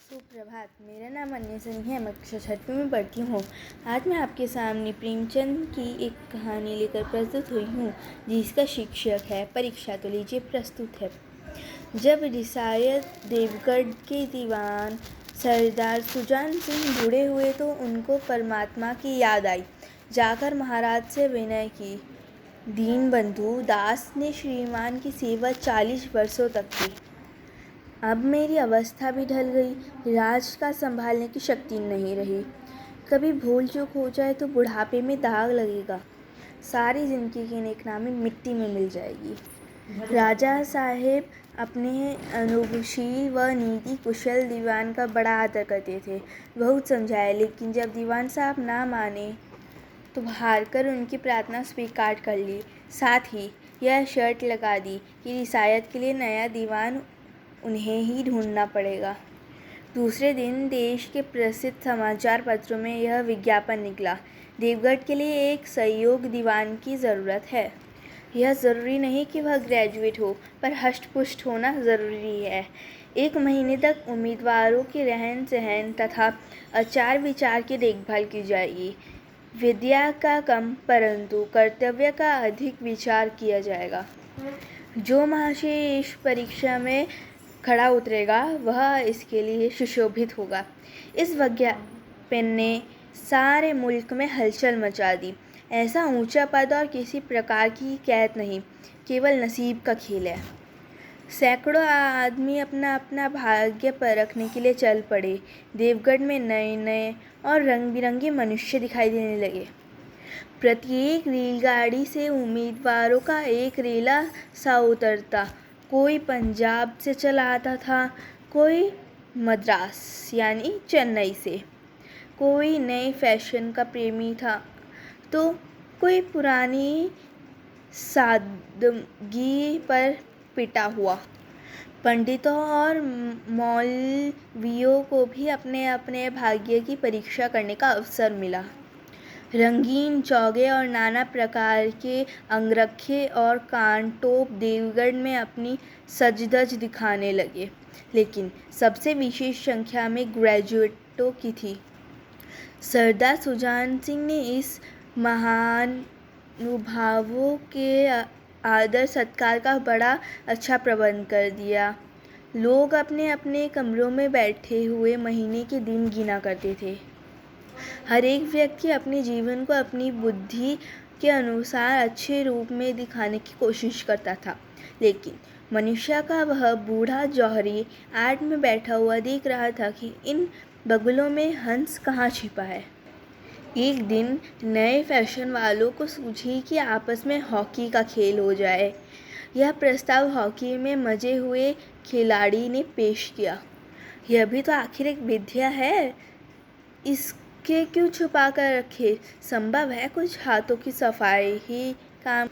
सुप्रभात। मेरा नाम अन्य सिंह है। मैं कक्षा 6वीं में पढ़ती हूँ। आज मैं आपके सामने प्रेमचंद की एक कहानी लेकर प्रस्तुत हुई हूँ जिसका शीर्षक है परीक्षा। तो लीजिए प्रस्तुत है। जब रियासत देवगढ़ के दीवान सरदार सुजान सिंह बूढ़े हुए तो उनको परमात्मा की याद आई। जाकर महाराज से विनय की। दीनबंधु दास ने श्रीमान की सेवा 40 वर्षों तक की। अब मेरी अवस्था भी ढल गई। राज का संभालने की शक्ति नहीं रही। कभी भूल चूक हो जाए तो बुढ़ापे में दाग लगेगा। सारी जिंदगी की नेकनामी मिट्टी में मिल जाएगी। राजा साहेब अपने अनुभवशील व नीति कुशल दीवान का बड़ा आदर करते थे। बहुत समझाए, लेकिन जब दीवान साहब ना माने तो हारकर उनकी प्रार्थना स्वीकार कर ली। साथ ही यह शर्त लगा दी कि रियासत के लिए नया दीवान उन्हें ही ढूंढना पड़ेगा। दूसरे दिन देश के प्रसिद्ध समाचार पत्रों में यह विज्ञापन निकला, देवगढ़ के लिए एक सहयोग दीवान की ज़रूरत है। यह ज़रूरी नहीं कि वह ग्रेजुएट हो, पर हष्ट-पुष्ट होना ज़रूरी है। 1 महीने तक उम्मीदवारों के रहन सहन तथा आचार विचार की देखभाल की जाएगी। विद्या का कम परंतु कर्तव्य का अधिक विचार किया जाएगा। जो महाशय इस परीक्षा में खड़ा उतरेगा वह इसके लिए सुशोभित होगा। इस विज्ञापन ने सारे मुल्क में हलचल मचा दी। ऐसा ऊंचा पद और किसी प्रकार की कैद नहीं, केवल नसीब का खेल है। सैकड़ों आदमी अपना अपना भाग्य परखने के लिए चल पड़े। देवगढ़ में नए नए और रंग बिरंगे मनुष्य दिखाई देने लगे। प्रत्येक रेलगाड़ी से उम्मीदवारों का एक रेला सा उतरता। कोई पंजाब से चला आता था, कोई मद्रास यानी चेन्नई से, कोई नए फैशन का प्रेमी था तो कोई पुरानी सादगी पर पिटा हुआ। पंडितों और मौलवियों को भी अपने अपने भाग्य की परीक्षा करने का अवसर मिला। रंगीन चौगे और नाना प्रकार के अंगरखे और कानटोप देवगढ़ में अपनी सजधज दिखाने लगे, लेकिन सबसे विशेष संख्या में ग्रेजुएटों की थी। सरदार सुजान सिंह ने इस महानुभावों के आदर सत्कार का बड़ा अच्छा प्रबंध कर दिया। लोग अपने अपने कमरों में बैठे हुए महीने के दिन गिना करते थे। हर एक व्यक्ति अपने जीवन को अपनी बुद्धि के अनुसार अच्छे रूप में दिखाने की कोशिश करता था, लेकिन मनुष्य का वह बूढ़ा जौहरी आर्ट में बैठा हुआ देख रहा था कि इन बगुलों में हंस कहाँ छिपा है। एक दिन नए फैशन वालों को सूझी कि आपस में हॉकी का खेल हो जाए। यह प्रस्ताव हॉकी में मजे हुए खिलाड़ी ने पेश किया। यह भी तो आखिर एक विद्या है, इसके क्यों छुपा कर रखे। संभव है कुछ हाथों की सफाई ही काम।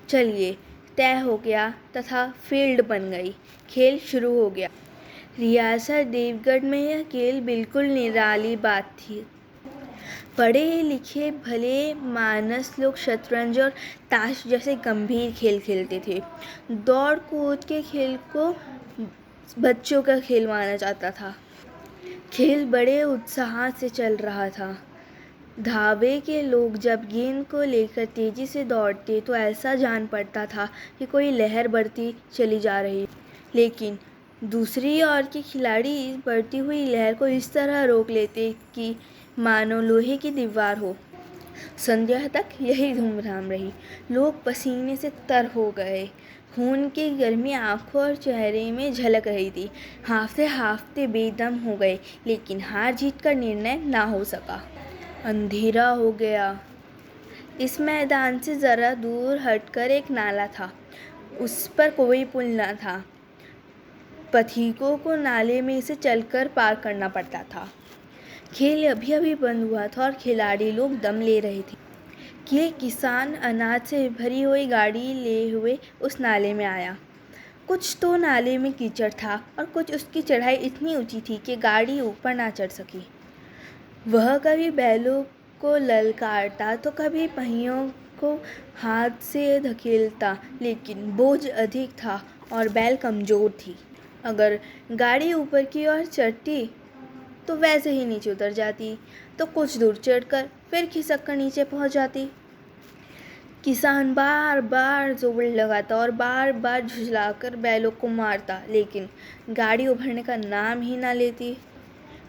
चलिए, तय हो गया तथा फील्ड बन गई। खेल शुरू हो गया। रियासत देवगढ़ में यह खेल बिल्कुल निराली बात थी। पढ़े लिखे भले मानस लोग शतरंज और ताश जैसे गंभीर खेल खेलते थे। दौड़ कूद के खेल को बच्चों का खेल माना जाता था। खेल बड़े उत्साह से चल रहा था। धावे के लोग जब गेंद को लेकर तेजी से दौड़ते तो ऐसा जान पड़ता था कि कोई लहर बढ़ती चली जा रही, लेकिन दूसरी ओर के खिलाड़ी इस बढ़ती हुई लहर को इस तरह रोक लेते कि मानो लोहे की दीवार हो। संध्या तक यही धूमधाम रही। लोग पसीने से तर हो गए। खून की गर्मी आंखों और चेहरे में झलक रही थी। हांफते हांफते बेदम हो गए, लेकिन हार जीत का निर्णय ना हो सका। अंधेरा हो गया। इस मैदान से ज़रा दूर हटकर एक नाला था। उस पर कोई पुल न था। पथिकों को नाले में से चलकर पार करना पड़ता था। खेल अभी अभी बंद हुआ था और खिलाड़ी लोग दम ले रहे थे कि एक किसान अनाज से भरी हुई गाड़ी ले हुए उस नाले में आया। कुछ तो नाले में कीचड़ था और कुछ उसकी चढ़ाई इतनी ऊंची थी कि गाड़ी ऊपर ना चढ़ सकी। वह कभी बैलों को ललकारता तो कभी पहियों को हाथ से धकेलता, लेकिन बोझ अधिक था और बैल कमज़ोर थी। अगर गाड़ी ऊपर की ओर चढ़ती तो वैसे ही नीचे उतर जाती, तो कुछ दूर चढ़कर फिर खिसक कर नीचे पहुंच जाती। किसान बार बार जोर लगाता और बार बार झुझलाकर बैलों को मारता, लेकिन गाड़ी उभरने का नाम ही ना लेती।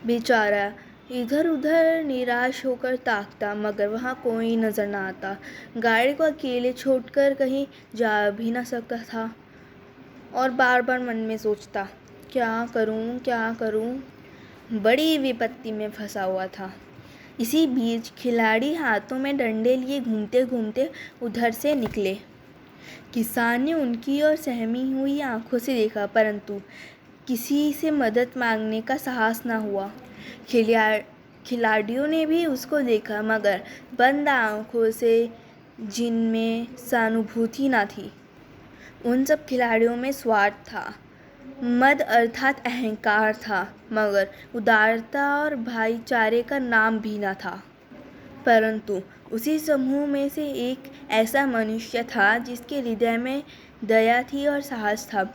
बेचारा इधर उधर निराश होकर ताकता, मगर वहाँ कोई नजर ना आता। गाड़ी को अकेले छोड़कर कहीं जा भी ना सकता था और बार बार मन में सोचता, क्या करूँ क्या करूँ। बड़ी विपत्ति में फंसा हुआ था। इसी बीच खिलाड़ी हाथों में डंडे लिए घूमते घूमते उधर से निकले। किसान ने उनकी ओर सहमी हुई आंखों से देखा, परंतु किसी से मदद मांगने का साहस न हुआ। खिलाड़ियों ने भी उसको देखा, मगर बंद आंखों से, जिनमें सहानुभूति न थी। उन सब खिलाड़ियों में स्वार्थ था, मद अर्थात अहंकार था, मगर उदारता और भाईचारे का नाम भी न था। परंतु उसी समूह में से एक ऐसा मनुष्य था जिसके हृदय में दया थी और साहस था।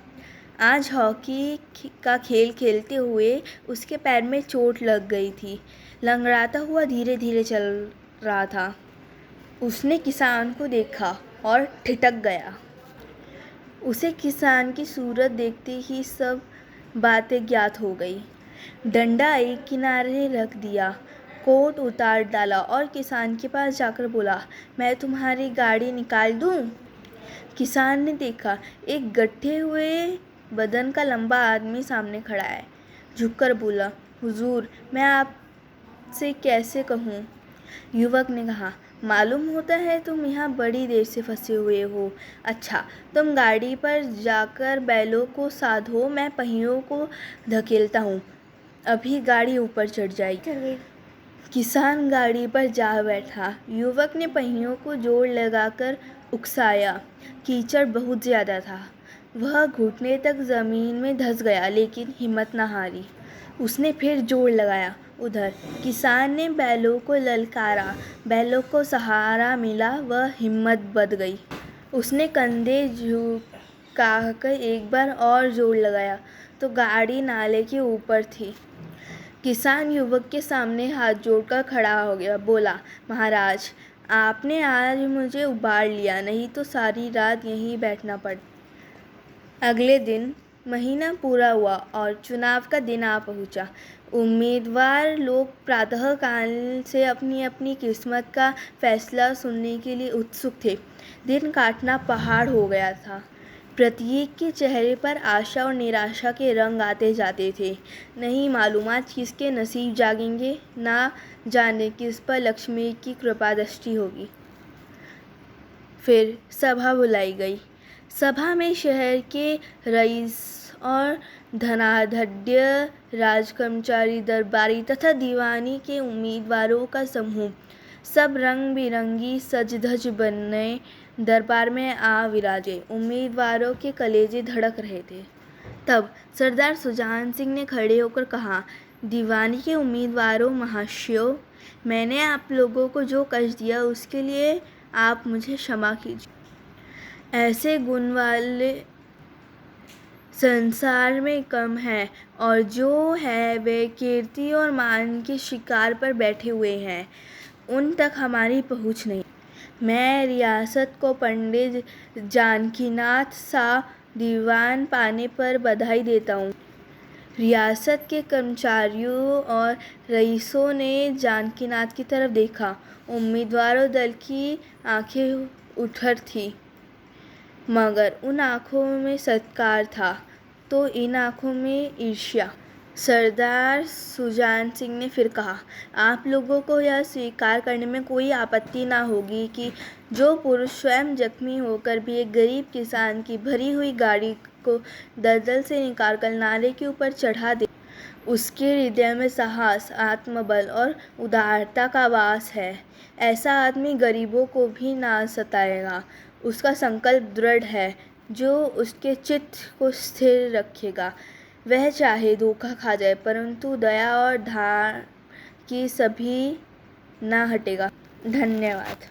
आज हॉकी का खेल खेलते हुए उसके पैर में चोट लग गई थी। लंगड़ाता हुआ धीरे धीरे चल रहा था। उसने किसान को देखा और ठिठक गया। उसे किसान की सूरत देखते ही सब बातें ज्ञात हो गई। डंडा एक किनारे रख दिया, कोट उतार डाला और किसान के पास जाकर बोला, मैं तुम्हारी गाड़ी निकाल दूं? किसान ने देखा, एक गड्ढे हुए बदन का लंबा आदमी सामने खड़ा है। झुककर बोला, हुजूर, मैं आपसे कैसे कहूँ? युवक ने कहा, मालूम होता है तुम यहाँ बड़ी देर से फंसे हुए हो। अच्छा, तुम गाड़ी पर जाकर बैलों को साधो, मैं पहियों को धकेलता हूँ, अभी गाड़ी ऊपर चढ़ जाएगी। किसान गाड़ी पर जा बैठा। युवक ने पहियों को जोर लगाकर उकसाया। कीचड़ बहुत ज़्यादा था। वह घुटने तक ज़मीन में धंस गया, लेकिन हिम्मत न हारी। उसने फिर जोर लगाया। उधर किसान ने बैलों को ललकारा। बैलों को सहारा मिला, वह हिम्मत बंध गई। उसने कंधे झुकाकर एक बार और जोर लगाया, तो गाड़ी नाले के ऊपर थी। किसान युवक के सामने हाथ जोड़कर खड़ा हो गया। बोला, महाराज, आपने आज मुझे उबार लिया, नहीं तो सारी रात यहीं बैठना पड़। अगले दिन महीना पूरा हुआ और चुनाव का दिन आ पहुंचा। उम्मीदवार लोग प्रातःकाल से अपनी अपनी किस्मत का फैसला सुनने के लिए उत्सुक थे। दिन काटना पहाड़ हो गया था। प्रत्येक के चेहरे पर आशा और निराशा के रंग आते जाते थे। नहीं मालूम आज किसके नसीब जागेंगे, ना जाने किस पर लक्ष्मी की कृपा दृष्टि होगी। फिर सभा बुलाई गई। सभा में शहर के रईस और धनाढ्य राजकर्मचारी, दरबारी तथा दीवानी के उम्मीदवारों का समूह, सब रंग बिरंगी सज धज बने दरबार में आ विराजे। उम्मीदवारों के कलेजे धड़क रहे थे। तब सरदार सुजान सिंह ने खड़े होकर कहा, दीवानी के उम्मीदवारों महाशयों, मैंने आप लोगों को जो कष्ट दिया उसके लिए आप मुझे क्षमा कीजिए। ऐसे गुण वाले संसार में कम है, और जो है वे कीर्ति और मान के शिकार पर बैठे हुए हैं। उन तक हमारी पहुंच नहीं। मैं रियासत को पंडित जानकीनाथ सा दीवान पाने पर बधाई देता हूँ। रियासत के कर्मचारियों और रईसों ने जानकीनाथ की तरफ देखा। उम्मीदवारों दल की आंखें उथर थीं, मगर उन आँखों में सत्कार था तो इन आँखों में ईर्ष्या। सरदार सुजान सिंह ने फिर कहा, आप लोगों को यह स्वीकार करने में कोई आपत्ति ना होगी कि जो पुरुष स्वयं जख्मी होकर भी एक गरीब किसान की भरी हुई गाड़ी को दलदल से निकालकर नाले के ऊपर चढ़ा दे, उसके हृदय में साहस, आत्मबल और उदारता का वास है। ऐसा आदमी गरीबों को भी ना सताएगा। उसका संकल्प दृढ़ है, जो उसके चित्त को स्थिर रखेगा। वह चाहे धोखा खा जाए, परंतु दया और धार की सभी ना हटेगा। धन्यवाद।